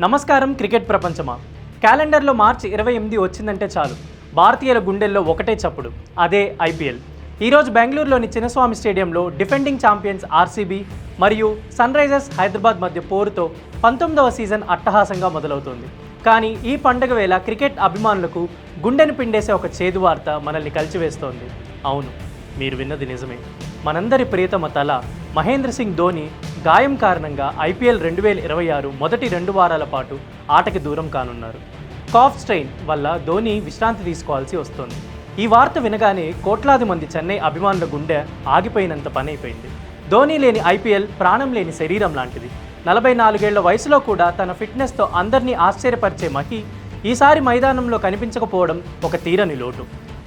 నమస్కారం క్రికెట్ ప్రపంచమా. క్యాలెండర్లో మార్చి 28 వచ్చిందంటే చాలు భారతీయుల గుండెల్లో ఒకటే చప్పుడు, అదే ఐపీఎల్. ఈరోజు బెంగళూరులోని చిన్నస్వామి స్టేడియంలో డిఫెండింగ్ ఛాంపియన్స్ ఆర్సీబీ మరియు సన్ రైజర్స్ హైదరాబాద్ మధ్య పోరుతో 19వ సీజన్ అట్టహాసంగా మొదలవుతోంది. కానీ ఈ పండుగ వేళ క్రికెట్ అభిమానులకు గుండెను పిండేసే ఒక చేదు వార్త మనల్ని కలిచివేస్తోంది. అవును, మీరు విన్నది నిజమే. మనందరి ప్రియతమ తల మహేంద్ర సింగ్ ధోని గాయం కారణంగా ఐపీఎల్ 2026 మొదటి 2 వారాల పాటు ఆటకి దూరం కానున్నారు. కాఫ్ స్ట్రెయిన్ వల్ల ధోని విశ్రాంతి తీసుకోవాల్సి వస్తోంది. ఈ వార్త వినగానే కోట్లాది మంది చెన్నై అభిమానుల గుండె ఆగిపోయినంత పని అయిపోయింది. ధోని లేని ఐపీఎల్ ప్రాణం లేని శరీరం లాంటిది. 44 ఏళ్ల వయసులో కూడా తన ఫిట్నెస్తో అందరినీ ఆశ్చర్యపరిచే మహి ఈసారి మైదానంలో కనిపించకపోవడం ఒక తీరని లోటు.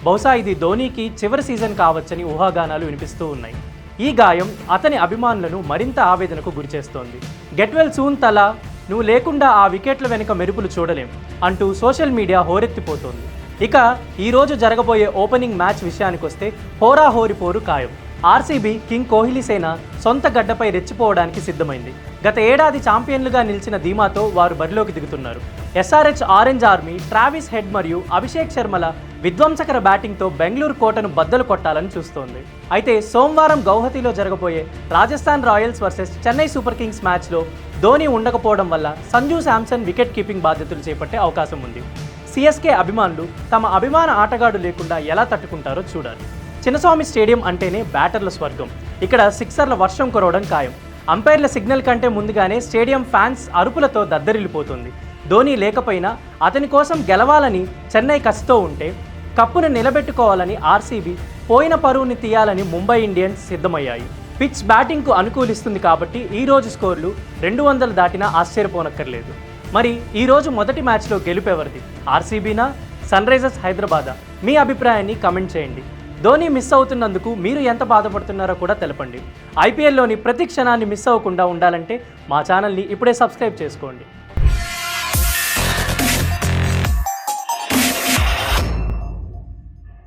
బహుశా ఇది ధోనీకి చివరి సీజన్ కావచ్చని ఊహాగానాలు వినిపిస్తూ ఉన్నాయి. ఈ గాయం అతని అభిమానులను మరింత ఆవేదనకు గురిచేస్తోంది. గెట్ వెల్ సూన్ తల, నువ్వు లేకుండా ఆ వికెట్ల వెనుక మెరుపులు చూడలేం అంటూ సోషల్ మీడియా హోరెత్తిపోతోంది. ఇక ఈరోజు జరగబోయే ఓపెనింగ్ మ్యాచ్ విషయానికొస్తే హోరాహోరి పోరు ఖాయం. ఆర్సీబీ కింగ్ కోహ్లీ సేన సొంత గడ్డపై రెచ్చిపోవడానికి సిద్ధమైంది. గత ఏడాది ఛాంపియన్లుగా నిలిచిన ధీమాతో వారు బరిలోకి దిగుతున్నారు. SRH orange army, Travis head మరియు అభిషేక్ శర్మల విధ్వంసకర బ్యాటింగ్తో బెంగళూరు కోటను బద్దలు కొట్టాలని చూస్తోంది. అయితే సోమవారం గౌహతిలో జరగబోయే Rajasthan Royals versus Chennai super Kings మ్యాచ్లో ధోని ఉండకపోవడం వల్ల సంజు శాంసన్ వికెట్ కీపింగ్ బాధ్యతలు చేపట్టే అవకాశం ఉంది. సిఎస్కే అభిమానులు తమ అభిమాన ఆటగాడు లేకుండా ఎలా తట్టుకుంటారో చూడాలి. చిన్నస్వామి స్టేడియం అంటేనే బ్యాటర్ల స్వర్గం. ఇక్కడ సిక్సర్ల వర్షం కురవడం ఖాయం. అంపైర్ల సిగ్నల్ కంటే ముందుగానే స్టేడియం ఫ్యాన్స్ అరుపులతో దద్దరిల్లిపోతుంది. ధోని లేకపోయినా అతని కోసం గెలవాలని చెన్నై కసితో ఉంటే, కప్పును నిలబెట్టుకోవాలని ఆర్సీబీ, పోయిన పరువుని తీయాలని ముంబై ఇండియన్స్ సిద్ధమయ్యాయి. పిచ్ బ్యాటింగ్కు అనుకూలిస్తుంది కాబట్టి ఈ రోజు స్కోర్లు 200 దాటినా ఆశ్చర్యపోనక్కర్లేదు. మరి ఈరోజు మొదటి మ్యాచ్లో గెలుపెవరిది? ఆర్సీబీనా, సన్ రైజర్స్ హైదరాబాదా? మీ అభిప్రాయాన్ని కమెంట్ చేయండి. ధోని మిస్ అవుతున్నందుకు మీరు ఎంత బాధపడుతున్నారో కూడా తెలపండి. ఐపీఎల్లోని ప్రతి క్షణాన్ని మిస్ అవ్వకుండా ఉండాలంటే మా ఛానల్ని ఇప్పుడే సబ్స్క్రైబ్ చేసుకోండి.